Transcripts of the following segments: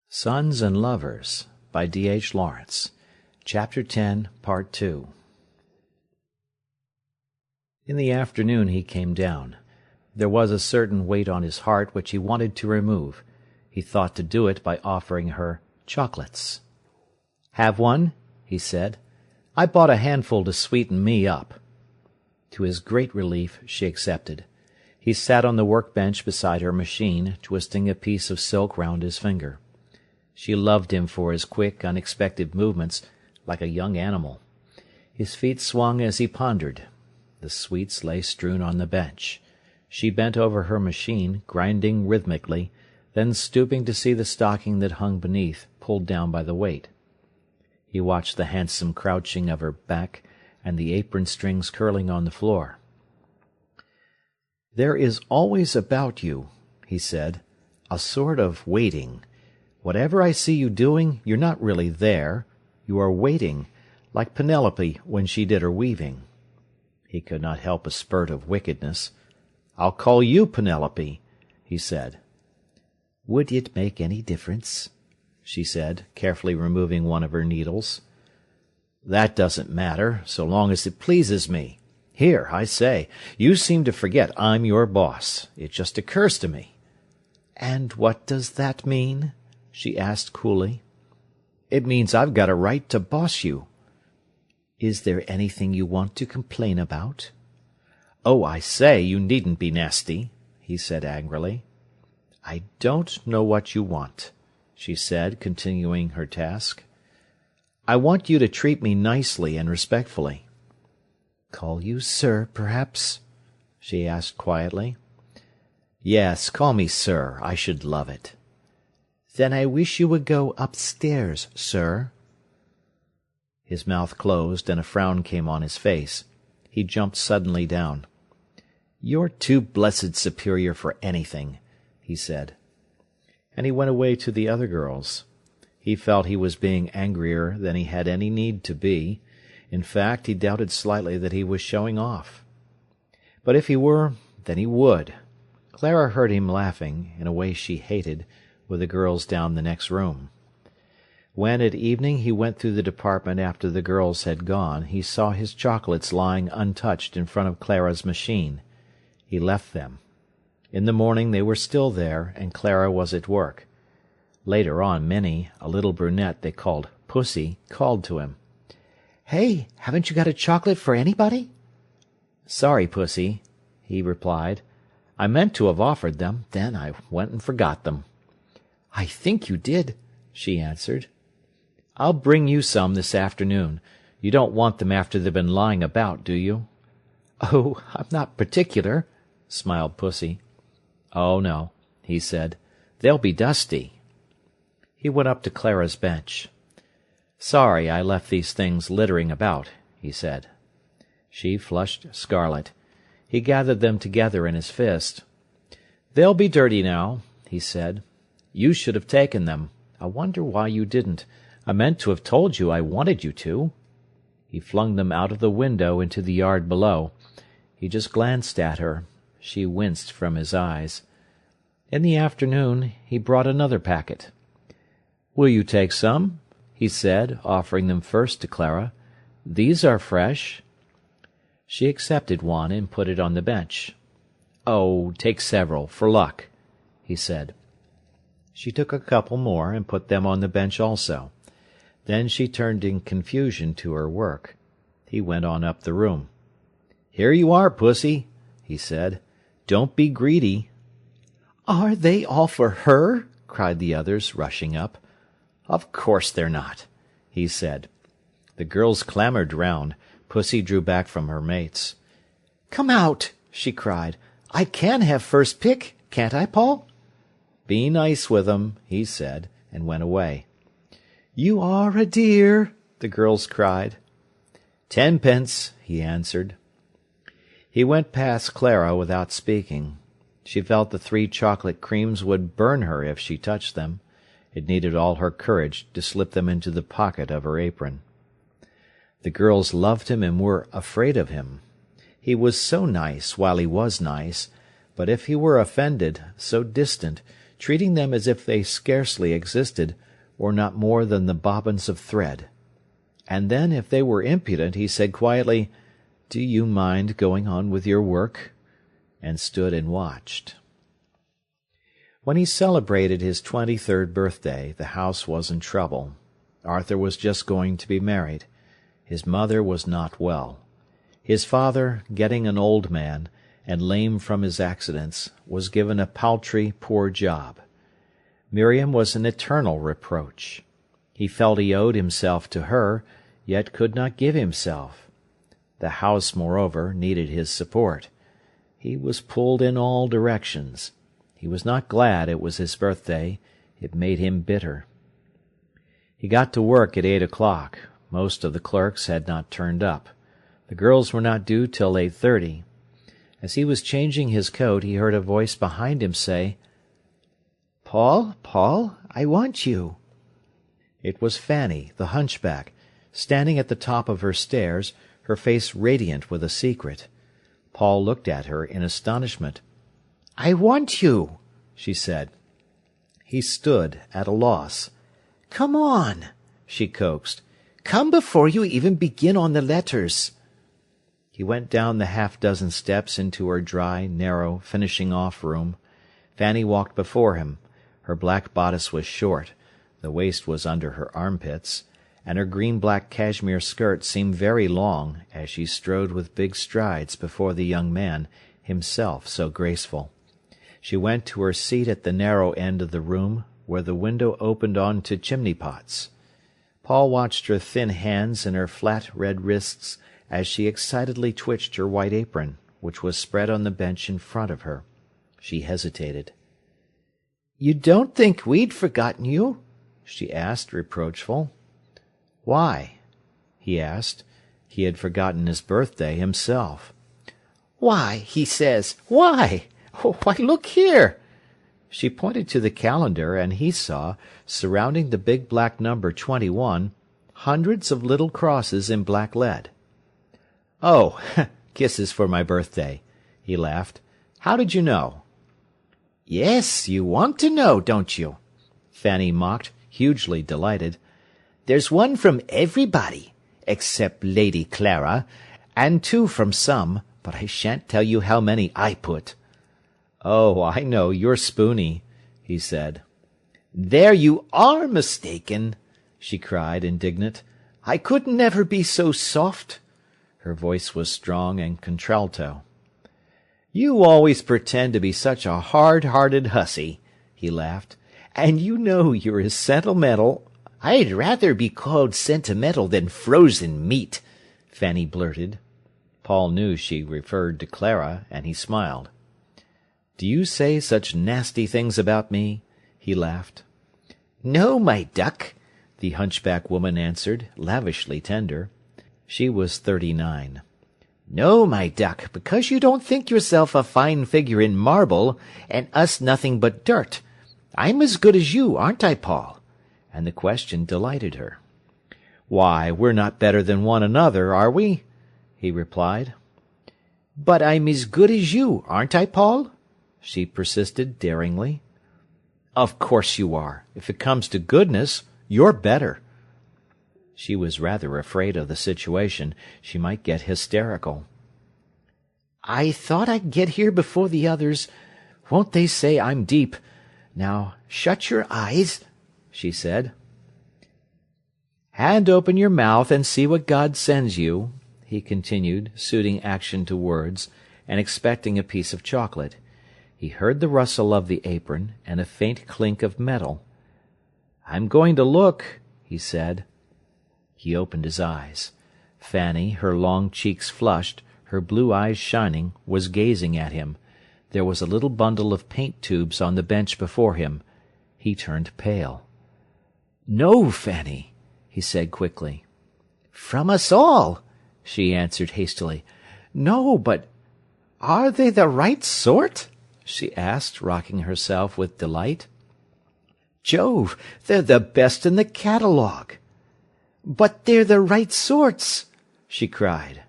Sons and Lovers by D.H. Lawrence. Chapter 10, Part 2. In the afternoon he came down. There was a certain weight on his heart which he wanted to remove. He thought to do it by offering her chocolates. "Have one?" he said. "I bought a handful to sweeten me up." To his great relief she accepted. He sat on the workbench beside her machine, twisting a piece of silk round his finger. She loved him for his quick, unexpected movements, like a young animal. His feet swung as he pondered. The sweets lay strewn on the bench. She bent over her machine, grinding rhythmically, then stooping to see the stocking that hung beneath, pulled down by the weight. He watched the handsome crouching of her back and the apron strings curling on the floor. "There is always about you," he said, "a sort of waiting. Whatever I see you doing, you're not really there. You are waiting, like Penelope when she did her weaving." He could not help a spurt of wickedness. "I'll call you Penelope," he said. "Would it make any difference?" she said, carefully removing one of her needles. "That doesn't matter, so long as it pleases me. Here, I say, you seem to forget I'm your boss. It just occurs to me." "And what does that mean?" she asked coolly. "It means I've got a right to boss you." "Is there anything you want to complain about?" "Oh, I say, you needn't be nasty," he said angrily. "I don't know what you want," she said, continuing her task. "I want you to treat me nicely and respectfully." "Call you sir, perhaps?" she asked quietly. "Yes, call me sir. I should love it." "Then I wish you would go upstairs, sir." His mouth closed, and a frown came on his face. He jumped suddenly down. "You're too blessed superior for anything," he said. And he went away to the other girls. He felt he was being angrier than he had any need to be. In fact, he doubted slightly that he was showing off. But if he were, then he would. Clara heard him laughing, in a way she hated, with the girls down the next room. When at evening he went through the department after the girls had gone, he saw his chocolates lying untouched in front of Clara's machine. He left them. In the morning they were still there, and Clara was at work. Later on Minnie, a little brunette they called Pussy, called to him. "Hey, haven't you got a chocolate for anybody?" "Sorry, Pussy," he replied. "I meant to have offered them, then I went and forgot them." "I think you did," she answered. "I'll bring you some this afternoon. You don't want them after they've been lying about, do you?" "Oh, I'm not particular," smiled Pussy. "Oh, no," he said. "They'll be dusty." He went up to Clara's bench. "Sorry I left these things littering about," he said. She flushed scarlet. He gathered them together in his fist. "They'll be dirty now," he said. "You should have taken them. I wonder why you didn't. I meant to have told you I wanted you to." He flung them out of the window into the yard below. He just glanced at her. She winced from his eyes. In the afternoon he brought another packet. "Will you take some?" he said, offering them first to Clara. "These are fresh." She accepted one and put it on the bench. "Oh, take several, for luck," he said. She took a couple more and put them on the bench also. Then she turned in confusion to her work. He went on up the room. "Here you are, Pussy," he said. "Don't be greedy." "Are they all for her?" cried the others, rushing up. "Of course they're not," he said. The girls clamoured round. Pussy drew back from her mates. "Come out!" she cried. "I can have first pick, can't I, Paul?" "Be nice with 'em," he said, and went away. "You are a dear," the girls cried. "10 pence," he answered. He went past Clara without speaking. She felt the 3 chocolate creams would burn her if she touched them. It needed all her courage to slip them into the pocket of her apron. The girls loved him and were afraid of him. He was so nice while he was nice, but if he were offended, so distant, treating them as if they scarcely existed, or not more than the bobbins of thread. And then, if they were impudent, he said quietly, "Do you mind going on with your work?" and stood and watched. When he celebrated his 23rd birthday, the house was in trouble. Arthur was just going to be married. His mother was not well. His father, getting an old man, and lame from his accidents, was given a paltry, poor job. Miriam was an eternal reproach. He felt he owed himself to her, yet could not give himself. The house, moreover, needed his support. He was pulled in all directions. He was not glad it was his birthday. It made him bitter. He got to work at 8 o'clock. Most of the clerks had not turned up. The girls were not due till 8:30. As he was changing his coat, he heard a voice behind him say, "Paul, Paul, I want you." It was Fanny, the hunchback, standing at the top of her stairs, her face radiant with a secret. Paul looked at her in astonishment. "I want you," she said. He stood at a loss. "Come on," she coaxed. "Come before you even begin on the letters." He went down the half-dozen steps into her dry, narrow, finishing-off room. Fanny walked before him. Her black bodice was short, the waist was under her armpits, and her green-black cashmere skirt seemed very long as she strode with big strides before the young man, himself so graceful. She went to her seat at the narrow end of the room, where the window opened on to chimney-pots. Paul watched her thin hands and her flat red wrists as she excitedly twitched her white apron, which was spread on the bench in front of her. She hesitated. "You don't think we'd forgotten you?" she asked, reproachful. "Why?" he asked. He had forgotten his birthday himself. "Why, he says, why? Why, look here!" She pointed to the calendar, and he saw, surrounding the big black number 21, hundreds of little crosses in black lead. "Oh, kisses for my birthday," he laughed. "How did you know?" "Yes, you want to know, don't you?" Fanny mocked, hugely delighted. "There's one from everybody, except Lady Clara, and 2 from some, but I shan't tell you how many I put." "Oh, I know, you're spoony," he said. "There you are mistaken," she cried, indignant. "I could never be so soft." Her voice was strong and contralto. "You always pretend to be such a hard-hearted hussy," he laughed. "And you know you're as sentimental—" "I'd rather be called sentimental than frozen meat," Fanny blurted. Paul knew she referred to Clara, and he smiled. "Do you say such nasty things about me?" he laughed. "No, my duck," the hunchback woman answered, lavishly tender. She was 39. "No, my duck, because you don't think yourself a fine figure in marble, and us nothing but dirt. I'm as good as you, aren't I, Paul?" And the question delighted her. "Why, we're not better than one another, are we?" he replied. "But I'm as good as you, aren't I, Paul?" she persisted daringly. "Of course you are. If it comes to goodness, you're better." She was rather afraid of the situation. She might get hysterical. "I thought I'd get here before the others. Won't they say I'm deep? Now, shut your eyes," she said. "And open your mouth and see what God sends you," he continued, suiting action to words, and expecting a piece of chocolate. He heard the rustle of the apron, and a faint clink of metal. "I'm going to look," he said. He opened his eyes. Fanny, her long cheeks flushed, her blue eyes shining, was gazing at him. There was a little bundle of paint tubes on the bench before him. He turned pale. "No, Fanny," he said quickly. "From us all," she answered hastily. "No, but are they the right sort?" she asked, rocking herself with delight. "Jove, they're the best in the catalogue." "But they're the right sorts," she cried.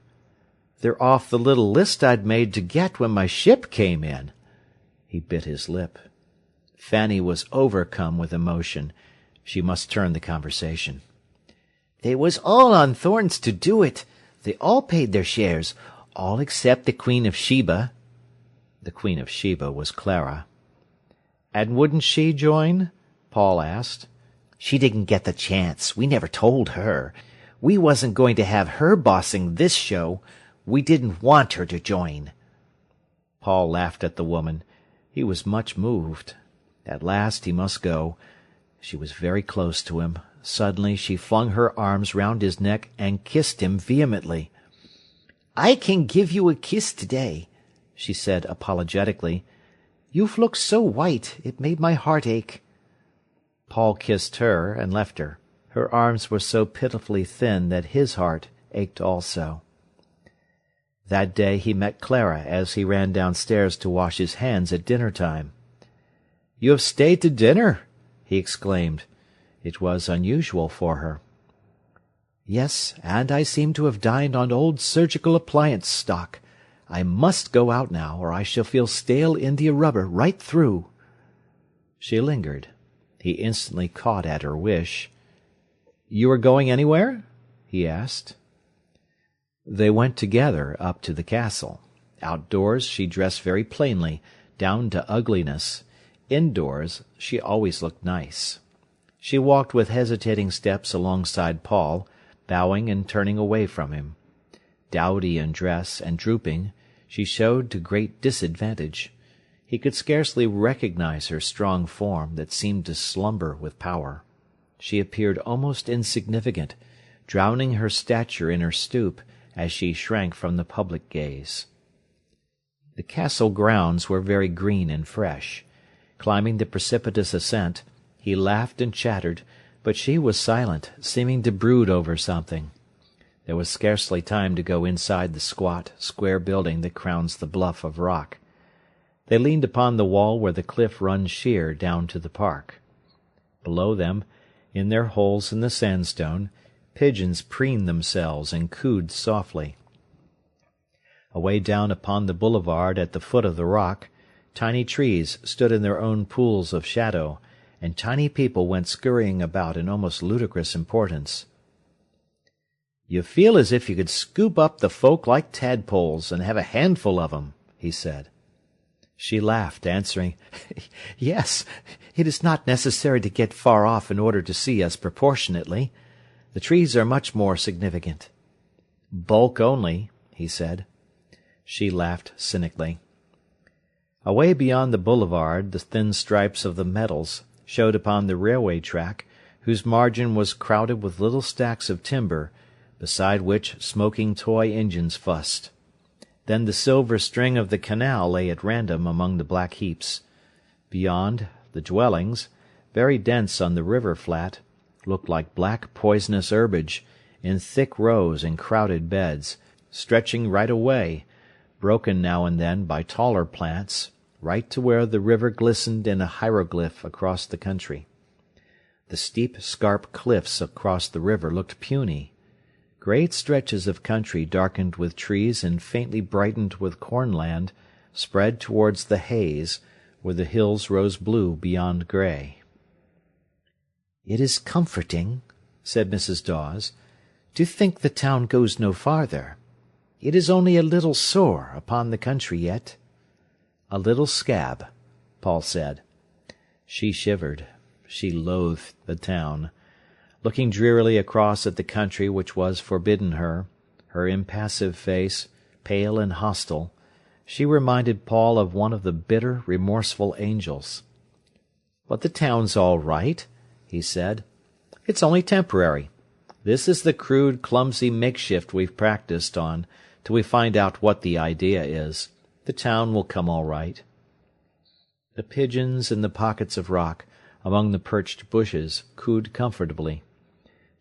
"They're off the little list I'd made to get when my ship came in." He bit his lip. Fanny was overcome with emotion. She must turn the conversation. "They was all on Thorne's to do it. They all paid their shares, all except the Queen of Sheba." The Queen of Sheba was Clara. "And wouldn't she join?" Paul asked. "She didn't get the chance. We never told her. We wasn't going to have her bossing this show. We didn't want her to join." Paul laughed at the woman. He was much moved. At last he must go. She was very close to him. Suddenly she flung her arms round his neck and kissed him vehemently. "I can give you a kiss today," she said apologetically. "You've looked so white, it made my heart ache." Paul kissed her and left her. Her arms were so pitifully thin that his heart ached also. That day he met Clara as he ran downstairs to wash his hands at dinner-time. "You have stayed to dinner!" he exclaimed. It was unusual for her. "Yes, and I seem to have dined on old surgical appliance stock. I must go out now, or I shall feel stale india-rubber right through." She lingered. He instantly caught at her wish. "You are going anywhere?" he asked. They went together up to the castle. Outdoors she dressed very plainly, down to ugliness. Indoors she always looked nice. She walked with hesitating steps alongside Paul, bowing and turning away from him. Dowdy in dress and drooping, she showed to great disadvantage. He could scarcely recognize her strong form, that seemed to slumber with power. She appeared almost insignificant, drowning her stature in her stoop, as she shrank from the public gaze. The castle grounds were very green and fresh. Climbing the precipitous ascent, he laughed and chattered, but she was silent, seeming to brood over something. There was scarcely time to go inside the squat, square building that crowns the bluff of rock. They leaned upon the wall where the cliff runs sheer down to the park. Below them, in their holes in the sandstone, pigeons preened themselves and cooed softly. Away down upon the boulevard at the foot of the rock, tiny trees stood in their own pools of shadow, and tiny people went scurrying about in almost ludicrous importance. "You feel as if you could scoop up the folk like tadpoles and have a handful of 'em," he said. She laughed, answering, "Yes, it is not necessary to get far off in order to see us proportionately. The trees are much more significant." "Bulk only," he said. She laughed cynically. Away beyond the boulevard the thin stripes of the metals showed upon the railway track, whose margin was crowded with little stacks of timber, beside which smoking toy engines fussed. Then the silver string of the canal lay at random among the black heaps. Beyond, the dwellings, very dense on the river flat, looked like black poisonous herbage, in thick rows and crowded beds, stretching right away, broken now and then by taller plants, right to where the river glistened in a hieroglyph across the country. The steep scarp cliffs across the river looked puny. Great stretches of country darkened with trees and faintly brightened with cornland spread towards the haze, where the hills rose blue beyond grey. "It is comforting," said Mrs. Dawes, "to think the town goes no farther. It is only a little sore upon the country yet." "A little scab," Paul said. She shivered. She loathed the town. Looking drearily across at the country which was forbidden her, her impassive face, pale and hostile, she reminded Paul of one of the bitter, remorseful angels. "But the town's all right," he said. "It's only temporary. This is the crude, clumsy makeshift we've practised on, till we find out what the idea is. The town will come all right." The pigeons in the pockets of rock, among the perched bushes, cooed comfortably.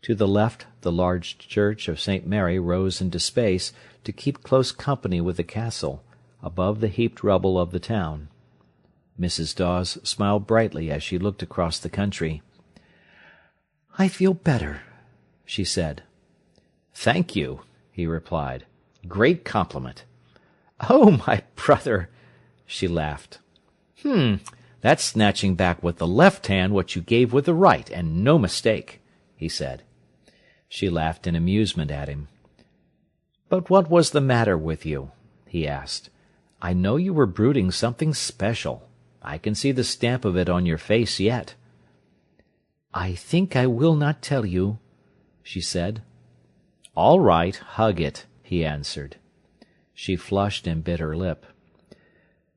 To the left the large church of St. Mary rose into space to keep close company with the castle, above the heaped rubble of the town. Mrs. Dawes smiled brightly as she looked across the country. "I feel better," she said. "Thank you," he replied. "Great compliment." "Oh, my brother!" she laughed. That's snatching back with the left hand what you gave with the right, and no mistake," he said. She laughed in amusement at him. "But what was the matter with you?" he asked. "I know you were brooding something special. I can see the stamp of it on your face yet." "I think I will not tell you," she said. "All right, hug it," he answered. She flushed and bit her lip.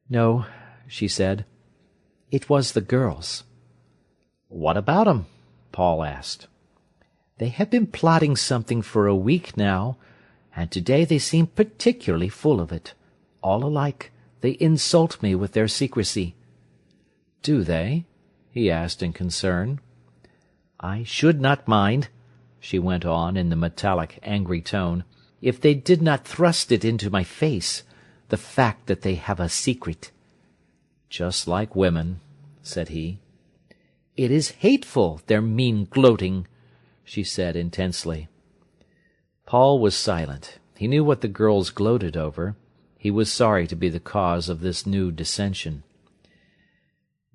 "No," she said. "It was the girls." "What about 'em?" Paul asked. "They have been plotting something for a week now, and today they seem particularly full of it. All alike, they insult me with their secrecy." "Do they?" he asked in concern. "I should not mind," she went on in the metallic, angry tone, "if they did not thrust it into my face, the fact that they have a secret." "Just like women," said he. "It is hateful, their mean gloating," she said intensely. Paul was silent. He knew what the girls gloated over. He was sorry to be the cause of this new dissension.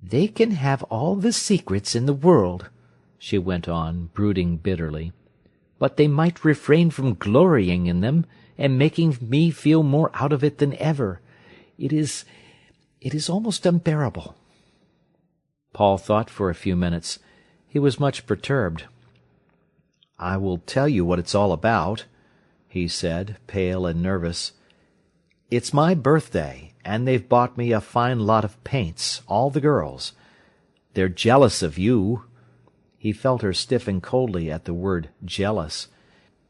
"They can have all the secrets in the world," she went on, brooding bitterly, "but they might refrain from glorying in them, and making me feel more out of it than ever. It is almost unbearable." Paul thought for a few minutes. He was much perturbed. "I will tell you what it's all about," he said, pale and nervous. "It's my birthday, and they've bought me a fine lot of paints, all the girls. They're jealous of you." He felt her stiffen coldly at the word jealous.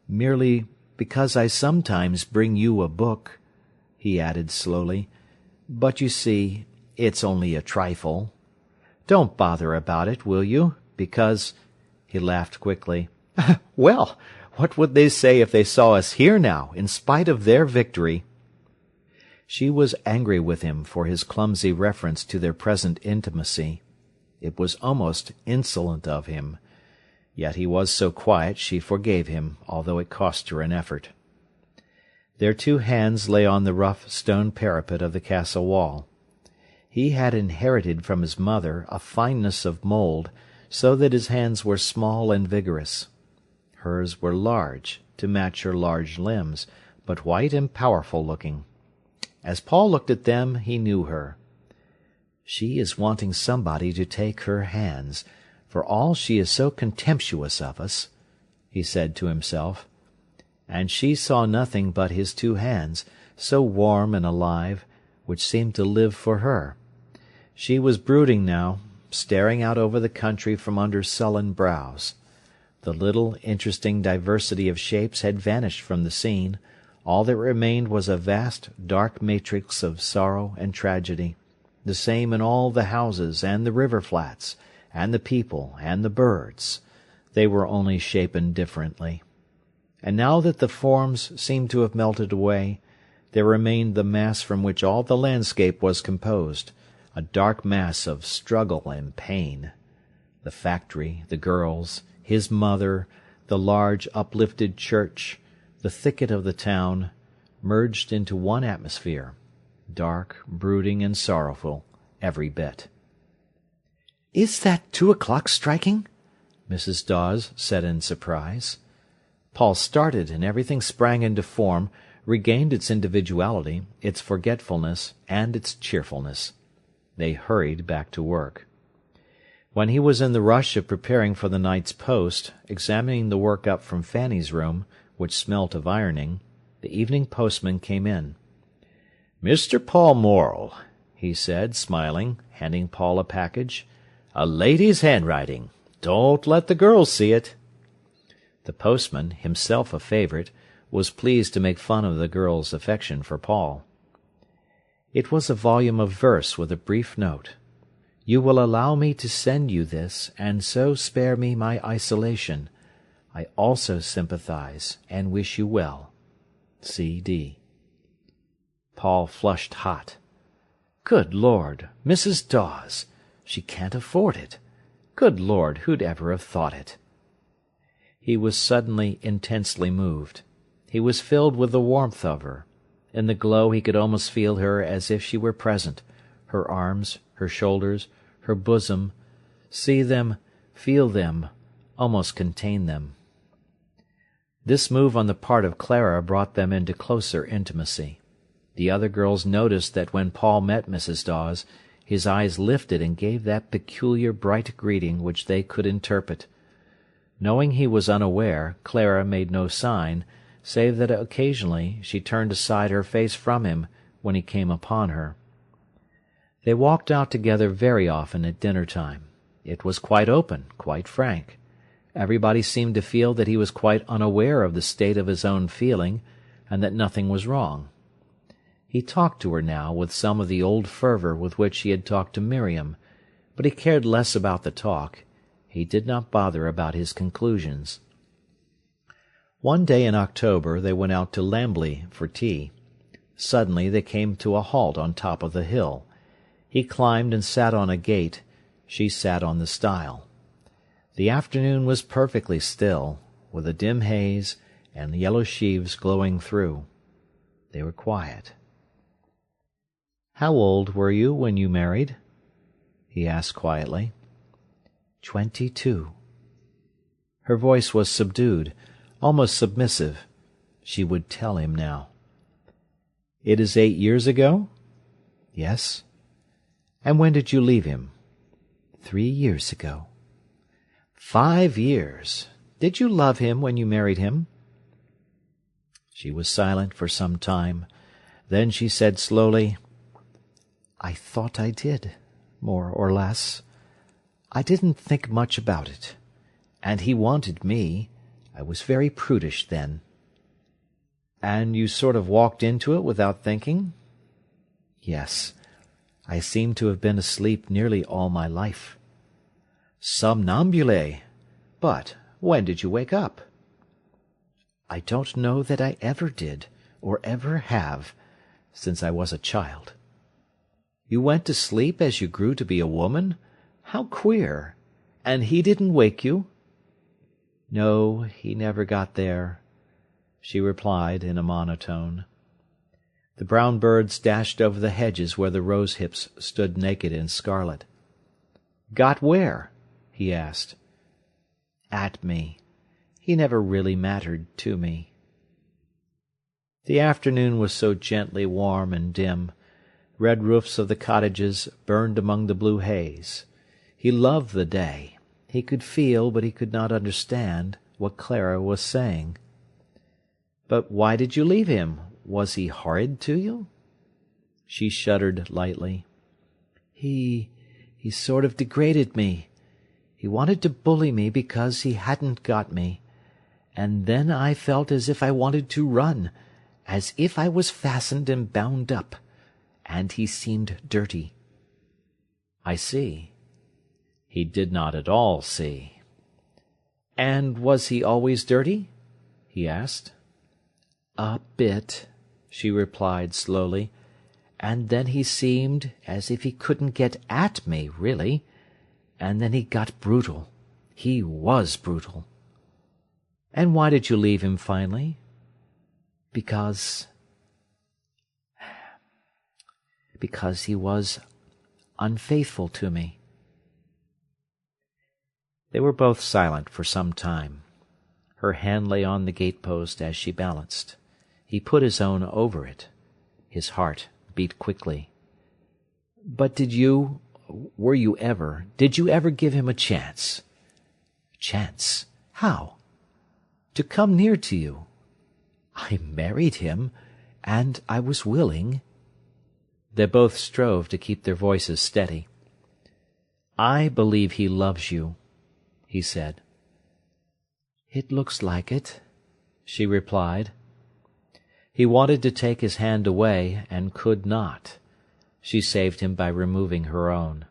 "Merely because I sometimes bring you a book," he added slowly. "But you see, it's only a trifle. Don't bother about it, will you? Because—" he laughed quickly. "Well, what would they say if they saw us here now, in spite of their victory?" She was angry with him for his clumsy reference to their present intimacy. It was almost insolent of him. Yet he was so quiet she forgave him, although it cost her an effort. Their two hands lay on the rough stone parapet of the castle wall. He had inherited from his mother a fineness of mould, so that his hands were small and vigorous. Hers were large, to match her large limbs, but white and powerful-looking. As Paul looked at them, he knew her. "She is wanting somebody to take her hands, for all she is so contemptuous of us," he said to himself. And she saw nothing but his two hands, so warm and alive, which seemed to live for her. She was brooding now, staring out over the country from under sullen brows. The little, interesting diversity of shapes had vanished from the scene. All that remained was a vast, dark matrix of sorrow and tragedy, the same in all the houses and the river flats, and the people and the birds. They were only shapen differently. And now that the forms seemed to have melted away, there remained the mass from which all the landscape was composed, a dark mass of struggle and pain. The factory, the girls, his mother, the large uplifted church, the thicket of the town, merged into one atmosphere, dark, brooding, and sorrowful, every bit. "Is that 2 o'clock striking?" Mrs. Dawes said in surprise. Paul started, and everything sprang into form, regained its individuality, its forgetfulness, and its cheerfulness. They hurried back to work. When he was in the rush of preparing for the night's post, examining the work up from Fanny's room, which smelt of ironing, the evening postman came in. "Mr. Paul Morel," he said, smiling, handing Paul a package. "A lady's handwriting. Don't let the girls see it." The postman, himself a favourite, was pleased to make fun of the girl's affection for Paul. It was a volume of verse with a brief note. "You will allow me to send you this, and so spare me my isolation. I also sympathize and wish you well. C.D." Paul flushed hot. "Good Lord, Mrs. Dawes! She can't afford it. Good Lord, who'd ever have thought it?" He was suddenly intensely moved. He was filled with the warmth of her. In the glow he could almost feel her as if she were present, her arms, her shoulders, her bosom, see them, feel them, almost contain them. This move on the part of Clara brought them into closer intimacy. The other girls noticed that when Paul met Mrs. Dawes, his eyes lifted and gave that peculiar bright greeting which they could interpret. Knowing he was unaware, Clara made no sign, save that occasionally she turned aside her face from him when he came upon her. They walked out together very often at dinner-time. It was quite open, quite frank. Everybody seemed to feel that he was quite unaware of the state of his own feeling, and that nothing was wrong. He talked to her now with some of the old fervour with which he had talked to Miriam, but he cared less about the talk. He did not bother about his conclusions. One day in October they went out to Lambley for tea. Suddenly they came to a halt on top of the hill. He climbed and sat on a gate. She sat on the stile. The afternoon was perfectly still, with a dim haze and yellow sheaves glowing through. They were quiet. "How old were you when you married?" he asked quietly. 22. Her voice was subdued, almost submissive. She would tell him now. "It is 8 years ago?" "Yes." "And when did you leave him?" 3 years ago. 5 years. Did you love him when you married him?" She was silent for some time. Then she said slowly, "I thought I did, more or less. I didn't think much about it. And he wanted me. I was very prudish then." "And you sort of walked into it without thinking?" "Yes. I seem to have been asleep nearly all my life." "Somnambule! But when did you wake up?" "I don't know that I ever did, or ever have, since I was a child." "You went to sleep as you grew to be a woman? How queer! And he didn't wake you?" "No, he never got there," she replied in a monotone. The brown birds dashed over the hedges where the rose-hips stood naked and scarlet. "Got where?" he asked. "At me. He never really mattered to me." The afternoon was so gently warm and dim. Red roofs of the cottages burned among the blue haze. He loved the day. He could feel, but he could not understand, what Clara was saying. "But why did you leave him? Was he horrid to you?" She shuddered lightly. He sort of degraded me. He wanted to bully me because he hadn't got me. And then I felt as if I wanted to run, as if I was fastened and bound up. And he seemed dirty." "I see." He did not at all see. "And was he always dirty?" he asked. "A bit," she replied slowly. "And then he seemed as if he couldn't get at me, really. And then he got brutal. He was brutal." "And why did you leave him finally?" Because he was unfaithful to me." They were both silent for some time. Her hand lay on the gate-post as she balanced. He put his own over it. His heart beat quickly. "But did you ever give him a chance?" "Chance? How?" "To come near to you." "I married him, and I was willing." They both strove to keep their voices steady. "I believe he loves you," he said. "It looks like it," she replied. He wanted to take his hand away, and could not. She saved him by removing her own.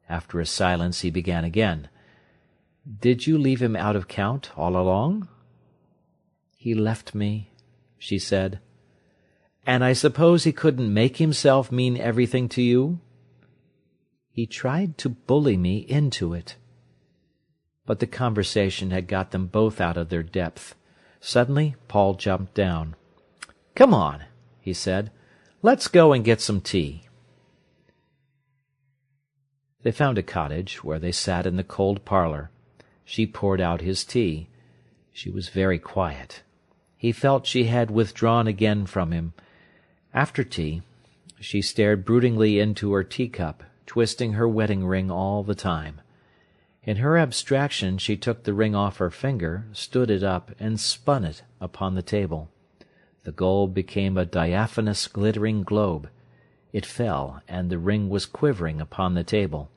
After a silence he began again. "Did you leave him out of count all along?" "He left me," she said. "And I suppose he couldn't make himself mean everything to you?" "He tried to bully me into it." But the conversation had got them both out of their depth. Suddenly Paul jumped down. "Come on," he said. "Let's go and get some tea." They found a cottage, where they sat in the cold parlour. She poured out his tea. She was very quiet. He felt she had withdrawn again from him. After tea, she stared broodingly into her teacup, twisting her wedding ring all the time. In her abstraction she took the ring off her finger, stood it up, and spun it upon the table. The gold became a diaphanous, glittering globe. It fell, and the ring was quivering upon the table.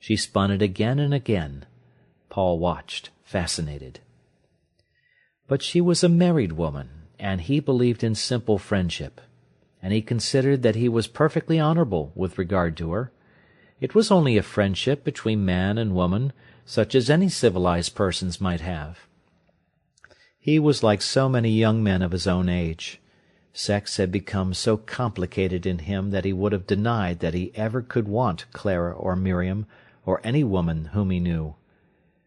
She spun it again and again. Paul watched, fascinated. But she was a married woman, and he believed in simple friendship, and he considered that he was perfectly honourable with regard to her. It was only a friendship between man and woman, such as any civilized persons might have. He was like so many young men of his own age. Sex had become so complicated in him that he would have denied that he ever could want Clara or Miriam, or any woman whom he knew.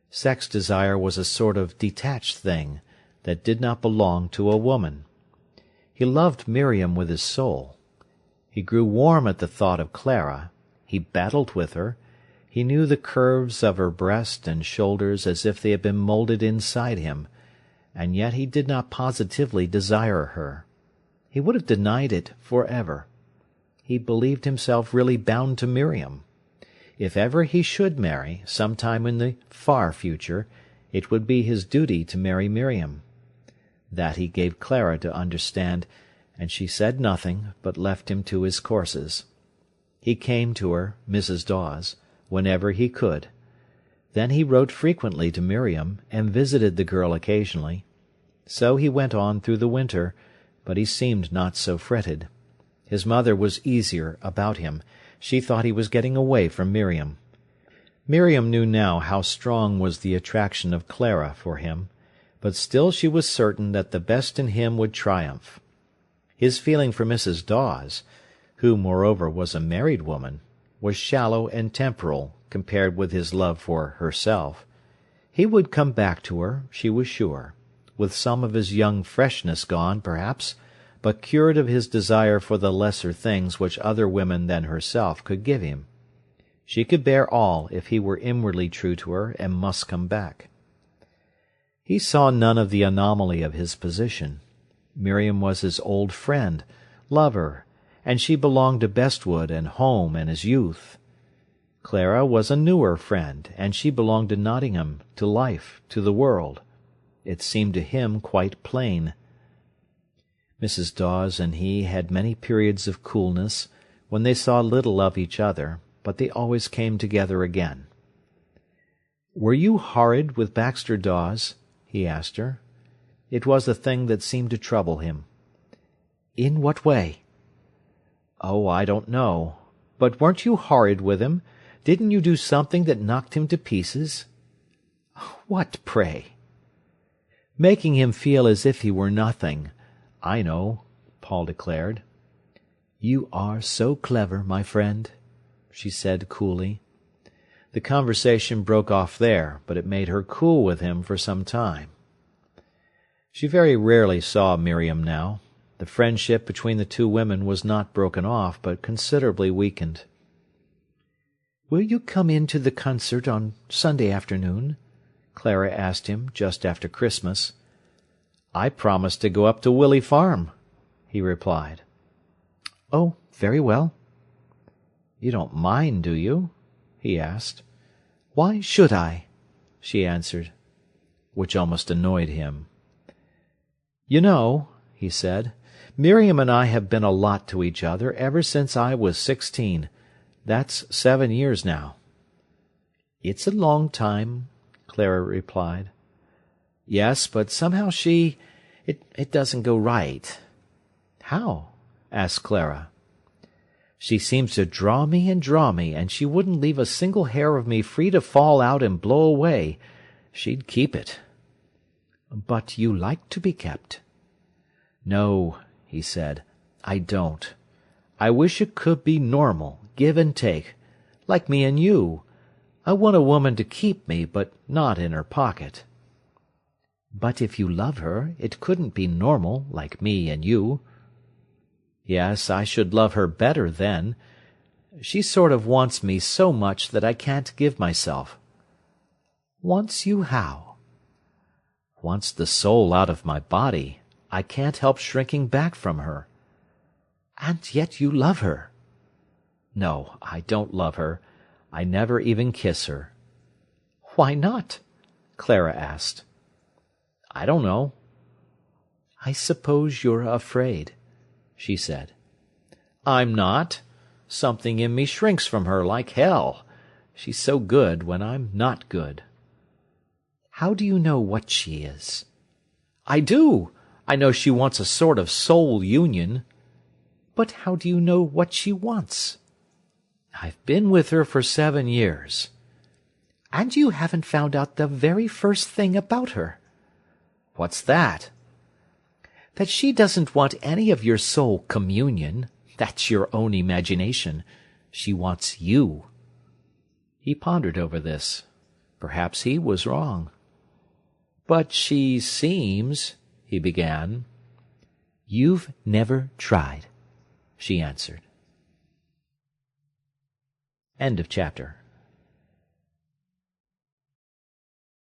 Sex desire was a sort of detached thing that did not belong to a woman. He loved Miriam with his soul. He grew warm at the thought of Clara. He battled with her. He knew the curves of her breast and shoulders as if they had been moulded inside him, and yet he did not positively desire her. He would have denied it for ever. He believed himself really bound to Miriam. If ever he should marry, sometime in the far future, it would be his duty to marry Miriam. That he gave Clara to understand, and she said nothing, but left him to his courses. He came to her, Mrs. Dawes, whenever he could. Then he wrote frequently to Miriam, and visited the girl occasionally. So he went on through the winter, but he seemed not so fretted. His mother was easier about him. She thought he was getting away from Miriam. Miriam knew now how strong was the attraction of Clara for him, but still she was certain that the best in him would triumph. His feeling for Mrs. Dawes, who, moreover, was a married woman, was shallow and temporal compared with his love for herself. He would come back to her, she was sure, with some of his young freshness gone, perhaps, but cured of his desire for the lesser things which other women than herself could give him. She could bear all if he were inwardly true to her and must come back. He saw none of the anomaly of his position. Miriam was his old friend, lover, and she belonged to Bestwood and home and his youth. Clara was a newer friend, and she belonged to Nottingham, to life, to the world. It seemed to him quite plain. Mrs. Dawes and he had many periods of coolness, when they saw little of each other, but they always came together again. "Were you horrid with Baxter Dawes?" he asked her. It was a thing that seemed to trouble him. "In what way?" "Oh, I don't know. But weren't you horrid with him? Didn't you do something that knocked him to pieces?" "What, pray?" "Making him feel as if he were nothing. I know," Paul declared. "You are so clever, my friend," she said coolly. The conversation broke off there, but it made her cool with him for some time. She very rarely saw Miriam now. The friendship between the two women was not broken off, but considerably weakened. "Will you come in to the concert on Sunday afternoon?" Clara asked him just after Christmas. "I promised to go up to Willey Farm," he replied. "Oh, very well." "You don't mind, do you?" he asked. "Why should I?" she answered, which almost annoyed him. "You know," he said, "Miriam and I have been a lot to each other ever since I was 16. That's 7 years now." "It's a long time," Clara replied. "Yes, but somehow it doesn't go right." "How?" asked Clara. "She seems to draw me, and she wouldn't leave a single hair of me free to fall out and blow away. She'd keep it." "But you like to be kept." "No," he said, "I don't. I wish it could be normal, give and take, like me and you. I want a woman to keep me, but not in her pocket." "But if you love her, it couldn't be normal, like me and you." "Yes, I should love her better then. She sort of wants me so much that I can't give myself." "Wants you how?" "Wants the soul out of my body. I can't help shrinking back from her." "And yet you love her." "No, I don't love her. I never even kiss her." "Why not?" Clara asked. "I don't know." "I suppose you're afraid," she said. "I'm not. Something in me shrinks from her like hell. She's so good when I'm not good." "How do you know what she is?" "I do. I know she wants a sort of soul union." "But how do you know what she wants?" "I've been with her for 7 years." "And you haven't found out the very first thing about her." "What's that?" "That she doesn't want any of your soul communion. That's your own imagination. She wants you." He pondered over this. Perhaps he was wrong. "But she seems—" he began. "You've never tried," she answered. End of chapter.